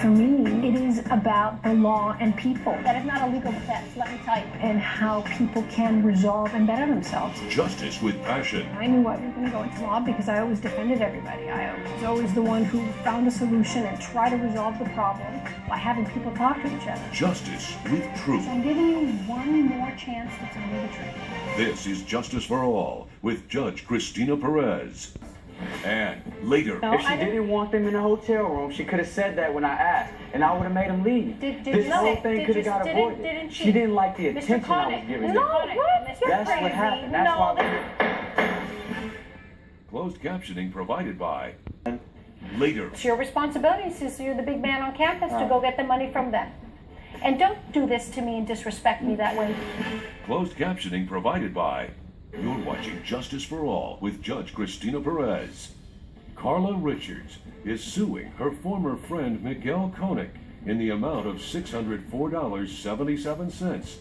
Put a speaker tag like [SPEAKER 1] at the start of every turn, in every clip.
[SPEAKER 1] For me, it is about the law and people.
[SPEAKER 2] That is not a legal defense, let me tell you.
[SPEAKER 1] And how people can resolve and better themselves.
[SPEAKER 3] Justice with passion.
[SPEAKER 1] I knew I was going to go into law because I always defended everybody. I was always the one who found a solution and tried to resolve the problem by having people talk to each other.
[SPEAKER 3] Justice with truth.
[SPEAKER 2] So I'm giving you one more chance to tell me the truth.
[SPEAKER 3] This is Justice for All with Judge Cristina Perez. And later,
[SPEAKER 4] if she didn't want them in the hotel room, she could have said that when I asked, and I would have made them leave. This whole thing could have got avoided. She didn't like the attention I was giving her. That's what happened. That's why.
[SPEAKER 3] Closed captioning provided by. Later.
[SPEAKER 2] It's your responsibility, since you're the big man on campus, to go get the money from them. And don't do this to me and disrespect me that way.
[SPEAKER 3] Closed captioning provided by. You're watching Justice for All with Judge Cristina Perez. Carla Richards is suing her former friend Miguel Koenig in the amount of $604.77.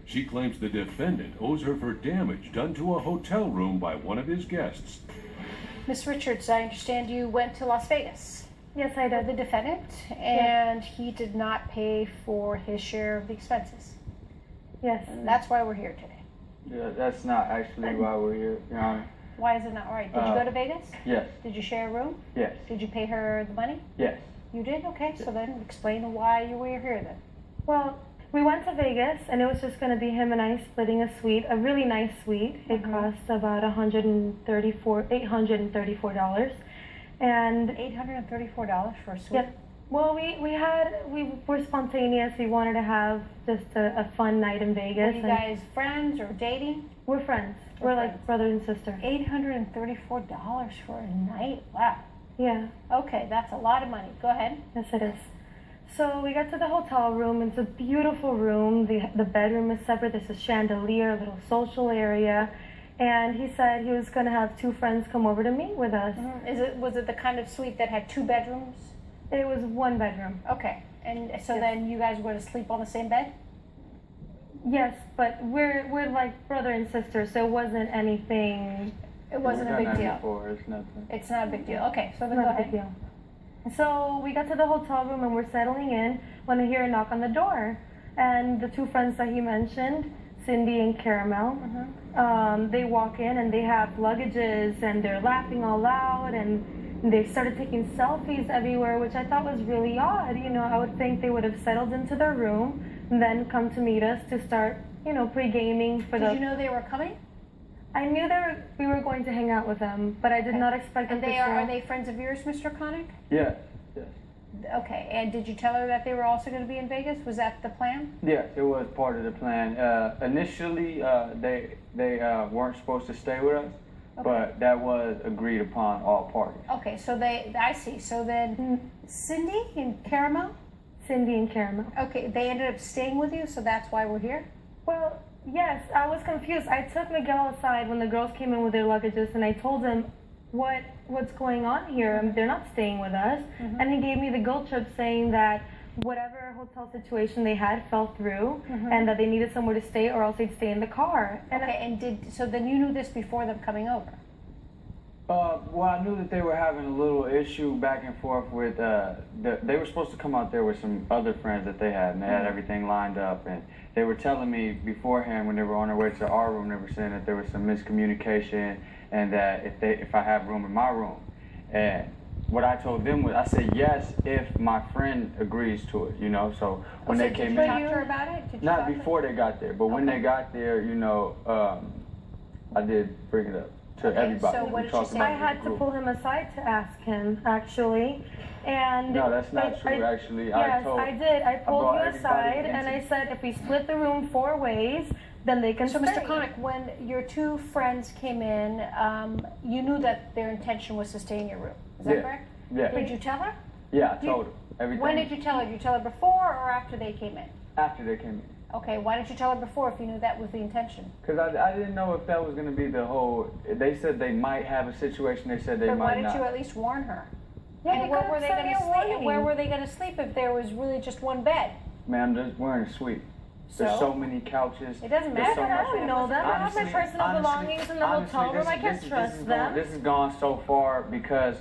[SPEAKER 3] She claims the defendant owes her for damage done to a hotel room by one of his guests.
[SPEAKER 2] Miss Richards, I understand you went to Las Vegas.
[SPEAKER 5] Yes, I did.
[SPEAKER 2] The defendant, and he did not pay for his share of the expenses.
[SPEAKER 5] Yes.
[SPEAKER 2] And that's why we're here today.
[SPEAKER 4] Yeah, that's not actually why we're here, Your Honor.
[SPEAKER 2] Why is it not right? Did you go to Vegas?
[SPEAKER 4] Yes.
[SPEAKER 2] Did you share a room?
[SPEAKER 4] Yes.
[SPEAKER 2] Did you pay her the money?
[SPEAKER 4] Yes.
[SPEAKER 2] You did? Okay, so then explain why you were here then.
[SPEAKER 5] Well, we went to Vegas, and it was just going to be him and I splitting a suite, a really nice suite. It cost about $834. And
[SPEAKER 2] $834 for a suite?
[SPEAKER 5] Yeah. Well, we were spontaneous. We wanted to have just a fun night in Vegas.
[SPEAKER 2] Were you guys friends or dating?
[SPEAKER 5] We're friends. We're like brother and sister.
[SPEAKER 2] $834 for a night? Wow.
[SPEAKER 5] Yeah.
[SPEAKER 2] Okay, that's a lot of money. Go ahead.
[SPEAKER 5] Yes, it is. So we got to the hotel room. It's a beautiful room. The bedroom is separate. There's a chandelier, a little social area. And he said he was going to have two friends come over to meet with us.
[SPEAKER 2] Was it the kind of suite that had two bedrooms?
[SPEAKER 5] It was one bedroom.
[SPEAKER 2] Okay. And so then you guys were to sleep on the same bed?
[SPEAKER 5] Yes, but we're like brother and sister, so it wasn't anything.
[SPEAKER 2] It wasn't a big deal.
[SPEAKER 4] It's nothing.
[SPEAKER 2] It's not a big deal. Okay, so then go ahead.
[SPEAKER 5] Big deal. So we got to the hotel room and we're settling in when I hear a knock on the door. And the two friends that he mentioned, Cindy and Caramel, they walk in and they have luggages and they're laughing all loud and they started taking selfies everywhere, which I thought was really odd. You know, I would think they would have settled into their room and then come to meet us to start, you know, pre-gaming for the...
[SPEAKER 2] Did you know they were coming?
[SPEAKER 5] I knew we were going to hang out with them, but I did not expect them to show.
[SPEAKER 2] Are they friends of yours, Mr. Koenig?
[SPEAKER 4] Yes. Yes.
[SPEAKER 2] Okay, and did you tell her that they were also going to be in Vegas? Was that the plan?
[SPEAKER 4] Yes, it was part of the plan. Initially, they weren't supposed to stay with us, but that was agreed upon all parties.
[SPEAKER 2] Okay, so I see. So then Cindy and Caramel?
[SPEAKER 5] Cindy and Caramel.
[SPEAKER 2] Okay, they ended up staying with you, so that's why we're here?
[SPEAKER 5] Well, yes, I was confused. I took Miguel aside when the girls came in with their luggages, and I told him what's going on here. They're not staying with us. And he gave me the guilt trip saying that whatever hotel situation they had fell through, and that they needed somewhere to stay or else they'd stay in the car. And
[SPEAKER 2] so then you knew this before them coming over?
[SPEAKER 4] Well, I knew that they were having a little issue back and forth with, they were supposed to come out there with some other friends that they had, and they had everything lined up, and they were telling me beforehand when they were on their way to our room, they were saying that there was some miscommunication, and that if I have room in my room. And what I told them was, I said yes if my friend agrees to it, you know, so when they came in.
[SPEAKER 2] Did you talk to her about it?
[SPEAKER 4] Not before they got there, but when they got there, you know, I did bring it up to everybody.
[SPEAKER 2] So what did she say?
[SPEAKER 5] I had to pull him aside to ask him, actually. And
[SPEAKER 4] no, that's not true, actually.
[SPEAKER 5] Yes, I did. I pulled you aside, and I said if we split the room 4 ways, then they can stay.
[SPEAKER 2] So, Mr. Koenig, when your two friends came in, you knew that their intention was to stay in your room. Is that correct?
[SPEAKER 4] Yeah.
[SPEAKER 2] Did you tell her?
[SPEAKER 4] Yeah, I told her. Everything.
[SPEAKER 2] When did you tell her? Did you tell her before or after they came in?
[SPEAKER 4] After they came in.
[SPEAKER 2] Okay, why didn't you tell her before if you knew that was the intention?
[SPEAKER 4] Because I didn't know if that was going to be the whole... They said they might have a situation. They said they might not.
[SPEAKER 2] But why didn't you at least warn her?
[SPEAKER 5] Yeah,
[SPEAKER 2] and where were they going to sleep? And where were they going to sleep if there was really just one bed?
[SPEAKER 4] Man, I'm just wearing a suite. There's so many couches.
[SPEAKER 2] It doesn't matter.
[SPEAKER 5] I don't know them. I have my personal belongings in the hotel room. I can't trust them.
[SPEAKER 4] This has gone so far because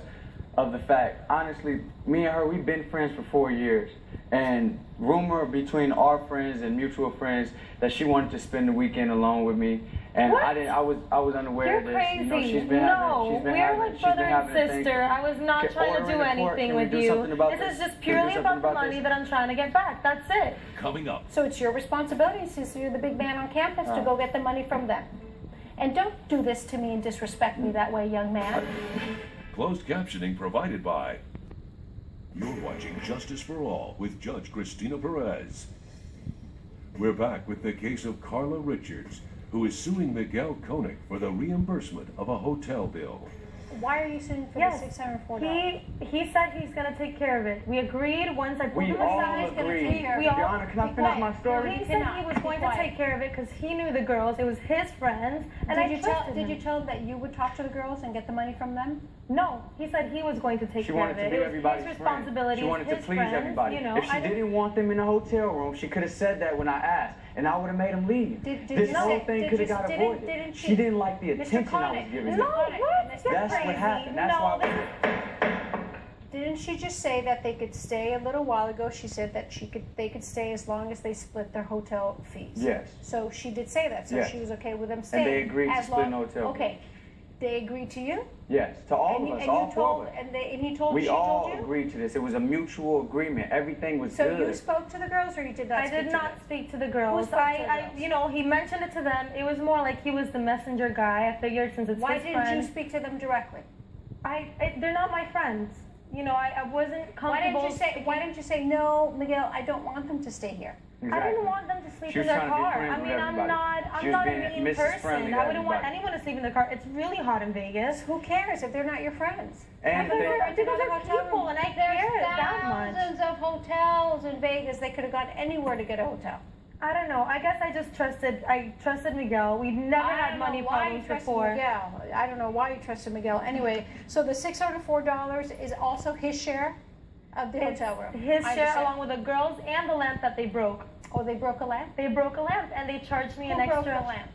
[SPEAKER 4] of the fact, honestly, me and her, we've been friends for 4 years. And rumor between our friends and mutual friends that she wanted to spend the weekend alone with me. And
[SPEAKER 5] What?
[SPEAKER 4] I was unaware
[SPEAKER 5] You're
[SPEAKER 4] of this.
[SPEAKER 5] crazy.
[SPEAKER 4] You know, she's been
[SPEAKER 5] No,
[SPEAKER 4] having,
[SPEAKER 5] we're like brother and sister. I was not trying to do anything with you. This is just purely about the money that I'm trying to get back. That's it.
[SPEAKER 3] Coming up.
[SPEAKER 2] So it's your responsibility, since you're the big man on campus, to go get the money from them. And don't do this to me and disrespect me that way, young man.
[SPEAKER 3] Closed captioning provided by. You're watching Justice for All with Judge Cristina Perez. We're back with the case of Carla Richards, who is suing Miguel Koenig for the reimbursement of a hotel bill.
[SPEAKER 2] Why are you suing for
[SPEAKER 5] Yes,
[SPEAKER 2] the $604?
[SPEAKER 5] he said he's gonna take care of it. We agreed once I pulled
[SPEAKER 4] We
[SPEAKER 5] him
[SPEAKER 4] all
[SPEAKER 5] aside.
[SPEAKER 2] he's gonna take
[SPEAKER 4] agreed.
[SPEAKER 2] care of
[SPEAKER 5] We
[SPEAKER 2] it.
[SPEAKER 5] all-
[SPEAKER 4] Your Honor, can I finish my story?
[SPEAKER 5] He said
[SPEAKER 2] cannot.
[SPEAKER 5] he was
[SPEAKER 2] Be
[SPEAKER 5] going to
[SPEAKER 2] quiet.
[SPEAKER 5] take care of it because he knew the girls. It was his friends, and I trusted
[SPEAKER 2] Did
[SPEAKER 5] him.
[SPEAKER 2] you tell him that you would talk to the girls and get the money from them?
[SPEAKER 5] No, he said he was going to take
[SPEAKER 4] She
[SPEAKER 5] care
[SPEAKER 4] wanted
[SPEAKER 5] of
[SPEAKER 4] to
[SPEAKER 5] it.
[SPEAKER 4] be
[SPEAKER 5] It was
[SPEAKER 4] everybody's
[SPEAKER 5] his
[SPEAKER 4] friend.
[SPEAKER 5] responsibility.
[SPEAKER 4] She wanted to
[SPEAKER 5] his
[SPEAKER 4] please
[SPEAKER 5] friends,
[SPEAKER 4] everybody.
[SPEAKER 5] You know,
[SPEAKER 4] If she didn't want them in the hotel room, she could have said that when I asked, and I would have made them leave.
[SPEAKER 2] Did
[SPEAKER 4] This
[SPEAKER 2] you
[SPEAKER 4] whole
[SPEAKER 2] say-
[SPEAKER 4] thing
[SPEAKER 2] did
[SPEAKER 4] could have
[SPEAKER 2] you-
[SPEAKER 4] got
[SPEAKER 2] didn't-
[SPEAKER 4] avoided.
[SPEAKER 2] didn't she-
[SPEAKER 4] She didn't like the
[SPEAKER 2] Mr.
[SPEAKER 4] attention I
[SPEAKER 2] Koenig,
[SPEAKER 4] was giving
[SPEAKER 5] No,
[SPEAKER 4] her.
[SPEAKER 5] what? You're
[SPEAKER 4] That's what
[SPEAKER 5] crazy.
[SPEAKER 4] happened. That's
[SPEAKER 5] no,
[SPEAKER 4] why-
[SPEAKER 5] this is
[SPEAKER 2] Didn't she just say that they could stay a little while ago? She said that they could stay as long as they split their hotel fees.
[SPEAKER 4] Yes.
[SPEAKER 2] So she did say that. So
[SPEAKER 4] Yes.
[SPEAKER 2] she was okay with them staying.
[SPEAKER 4] they agreed to
[SPEAKER 2] as
[SPEAKER 4] split
[SPEAKER 2] long-
[SPEAKER 4] an hotel.
[SPEAKER 2] Okay. They agreed to you?
[SPEAKER 4] Yes, to all of us,
[SPEAKER 2] and
[SPEAKER 4] all
[SPEAKER 2] you
[SPEAKER 4] four
[SPEAKER 2] told
[SPEAKER 4] of us.
[SPEAKER 2] and he told
[SPEAKER 4] We
[SPEAKER 2] she
[SPEAKER 4] all
[SPEAKER 2] told you?
[SPEAKER 4] agreed to this. It was a mutual agreement. Everything was
[SPEAKER 2] So
[SPEAKER 4] good.
[SPEAKER 2] you spoke to the girls, or you did not?
[SPEAKER 5] I
[SPEAKER 2] speak
[SPEAKER 5] did
[SPEAKER 2] to
[SPEAKER 5] not
[SPEAKER 2] them?
[SPEAKER 5] speak to the girls.
[SPEAKER 2] spoke to the
[SPEAKER 5] I,
[SPEAKER 2] girls?
[SPEAKER 5] you know, he mentioned it to them. It was more like he was the messenger guy. I figured since it's
[SPEAKER 2] Why
[SPEAKER 5] his
[SPEAKER 2] didn't
[SPEAKER 5] friend,
[SPEAKER 2] you speak to them directly?
[SPEAKER 5] they're not my friends. You know, I wasn't
[SPEAKER 2] Why
[SPEAKER 5] comfortable.
[SPEAKER 2] didn't you say no, Miguel? I don't want them to stay here.
[SPEAKER 5] I didn't want them to sleep
[SPEAKER 4] She
[SPEAKER 5] in
[SPEAKER 4] was
[SPEAKER 5] their
[SPEAKER 4] trying to be
[SPEAKER 5] car.
[SPEAKER 4] friends
[SPEAKER 5] I
[SPEAKER 4] with
[SPEAKER 5] mean,
[SPEAKER 4] everybody.
[SPEAKER 5] I'm
[SPEAKER 4] She was
[SPEAKER 5] not a
[SPEAKER 4] being
[SPEAKER 5] mean
[SPEAKER 4] Mrs. Friendly
[SPEAKER 5] person.
[SPEAKER 4] to
[SPEAKER 5] I wouldn't want
[SPEAKER 4] everybody.
[SPEAKER 5] anyone to sleep in the car. It's really hot in Vegas.
[SPEAKER 2] Who cares if they're not your friends?
[SPEAKER 4] And
[SPEAKER 2] Have
[SPEAKER 4] they-
[SPEAKER 2] you ever rented
[SPEAKER 5] Because
[SPEAKER 2] another
[SPEAKER 5] they're
[SPEAKER 2] hotel
[SPEAKER 5] people,
[SPEAKER 2] room?
[SPEAKER 5] and I care that much.
[SPEAKER 2] Thousands of hotels in Vegas. They could have gone anywhere to get a hotel.
[SPEAKER 5] I don't know. I guess I trusted Miguel. We'd never had money problems before.
[SPEAKER 2] Miguel. I don't know why you trusted Miguel. Anyway, so the $604 is also his share of the
[SPEAKER 5] It's
[SPEAKER 2] hotel room.
[SPEAKER 5] his
[SPEAKER 2] I
[SPEAKER 5] share
[SPEAKER 2] understand.
[SPEAKER 5] along with the girls and the lamp that they broke.
[SPEAKER 2] Oh, they broke a lamp?
[SPEAKER 5] They broke a lamp and they charged me
[SPEAKER 2] Who
[SPEAKER 5] an
[SPEAKER 2] broke
[SPEAKER 5] extra.
[SPEAKER 2] a lamp?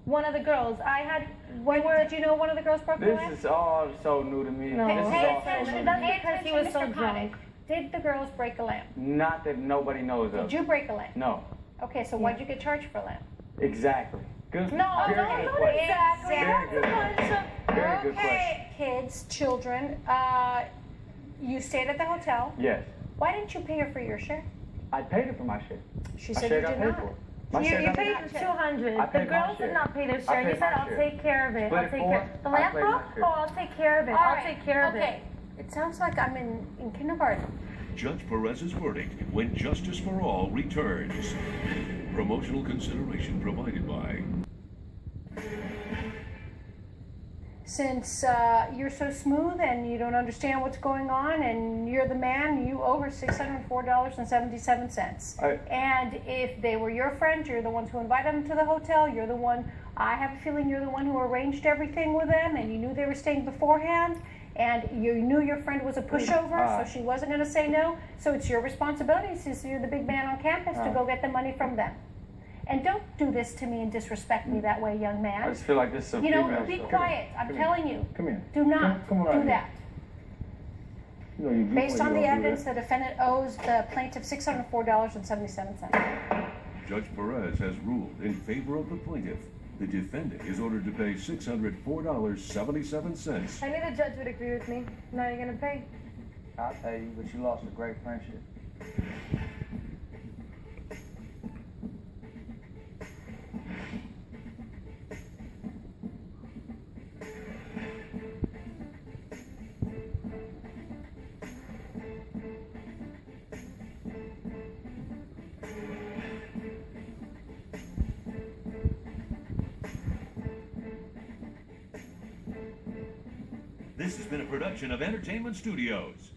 [SPEAKER 5] One of the girls.
[SPEAKER 2] Did you know one of the girls broke the
[SPEAKER 4] This
[SPEAKER 2] lamp?
[SPEAKER 4] is all so new to me.
[SPEAKER 5] No.
[SPEAKER 4] This is
[SPEAKER 2] Pay
[SPEAKER 4] all so
[SPEAKER 2] attention.
[SPEAKER 4] new to
[SPEAKER 5] That's
[SPEAKER 4] me.
[SPEAKER 2] Pay
[SPEAKER 5] because he
[SPEAKER 2] attention,
[SPEAKER 5] was so
[SPEAKER 2] Mr. Connick.
[SPEAKER 5] drunk.
[SPEAKER 2] Did the girls break a lamp?
[SPEAKER 4] Not that nobody knows of.
[SPEAKER 2] Did you break a lamp?
[SPEAKER 4] No.
[SPEAKER 2] Okay, so why'd you get charged for a lamp?
[SPEAKER 4] Exactly. Good.
[SPEAKER 5] No,
[SPEAKER 4] very
[SPEAKER 5] don't
[SPEAKER 4] good
[SPEAKER 5] don't
[SPEAKER 4] question.
[SPEAKER 5] exactly.
[SPEAKER 4] Very
[SPEAKER 5] That's
[SPEAKER 4] good
[SPEAKER 5] a bunch
[SPEAKER 4] question.
[SPEAKER 5] of.
[SPEAKER 4] Very good question.
[SPEAKER 2] Okay, kids, children, you stayed at the hotel.
[SPEAKER 4] Yes.
[SPEAKER 2] Why didn't you pay her for your share?
[SPEAKER 4] I paid it for my share.
[SPEAKER 2] She
[SPEAKER 4] My
[SPEAKER 2] said
[SPEAKER 4] share
[SPEAKER 2] you
[SPEAKER 4] got
[SPEAKER 2] did
[SPEAKER 4] paid
[SPEAKER 2] not.
[SPEAKER 4] for. My
[SPEAKER 5] You,
[SPEAKER 4] share
[SPEAKER 5] you
[SPEAKER 4] got
[SPEAKER 5] paid
[SPEAKER 4] paid for.
[SPEAKER 5] 200.
[SPEAKER 4] I
[SPEAKER 5] The
[SPEAKER 4] paid my
[SPEAKER 5] girls
[SPEAKER 4] share.
[SPEAKER 5] did not pay their
[SPEAKER 4] I
[SPEAKER 5] share. He
[SPEAKER 4] paid
[SPEAKER 5] said,
[SPEAKER 4] my
[SPEAKER 5] "I'll
[SPEAKER 4] share.
[SPEAKER 5] take care of it.
[SPEAKER 4] Split
[SPEAKER 5] I'll
[SPEAKER 4] it
[SPEAKER 5] take
[SPEAKER 4] four.
[SPEAKER 5] care." The
[SPEAKER 4] I
[SPEAKER 5] lamp
[SPEAKER 4] paid my
[SPEAKER 5] broke?
[SPEAKER 4] share.
[SPEAKER 5] Oh, I'll take care of it.
[SPEAKER 2] All
[SPEAKER 5] I'll
[SPEAKER 2] right,
[SPEAKER 5] take care of it.
[SPEAKER 2] Okay, it sounds like I'm in kindergarten.
[SPEAKER 3] Judge Perez's verdict when Justice for All returns. Promotional consideration provided by.
[SPEAKER 2] Since you're so smooth and you don't understand what's going on and you're the man, you owe her $604.77. And if they were your friends, you're the ones who invited them to the hotel, you're the one, I have a feeling you're the one who arranged everything with them and you knew they were staying beforehand and you knew your friend was a pushover, so she wasn't going to say no. So it's your responsibility, since you're the big man on campus, to go get the money from them. And don't do this to me and disrespect me that way, young man.
[SPEAKER 4] I just feel like this is a
[SPEAKER 2] You know,
[SPEAKER 4] female
[SPEAKER 2] be
[SPEAKER 4] show.
[SPEAKER 2] quiet. I'm telling you.
[SPEAKER 6] Come here.
[SPEAKER 2] Do not
[SPEAKER 6] Come on
[SPEAKER 2] do
[SPEAKER 6] out
[SPEAKER 2] that.
[SPEAKER 6] You know, you
[SPEAKER 2] Based on the
[SPEAKER 6] don't do
[SPEAKER 2] evidence,
[SPEAKER 6] that.
[SPEAKER 2] the defendant owes the plaintiff $604.77.
[SPEAKER 3] Judge Perez has ruled in favor of the plaintiff. The defendant is ordered to pay $604.77.
[SPEAKER 5] I knew the judge would agree with me. Now you're gonna pay.
[SPEAKER 4] I'll tell you, but you lost a great friendship.
[SPEAKER 3] This has been a production of Entertainment Studios.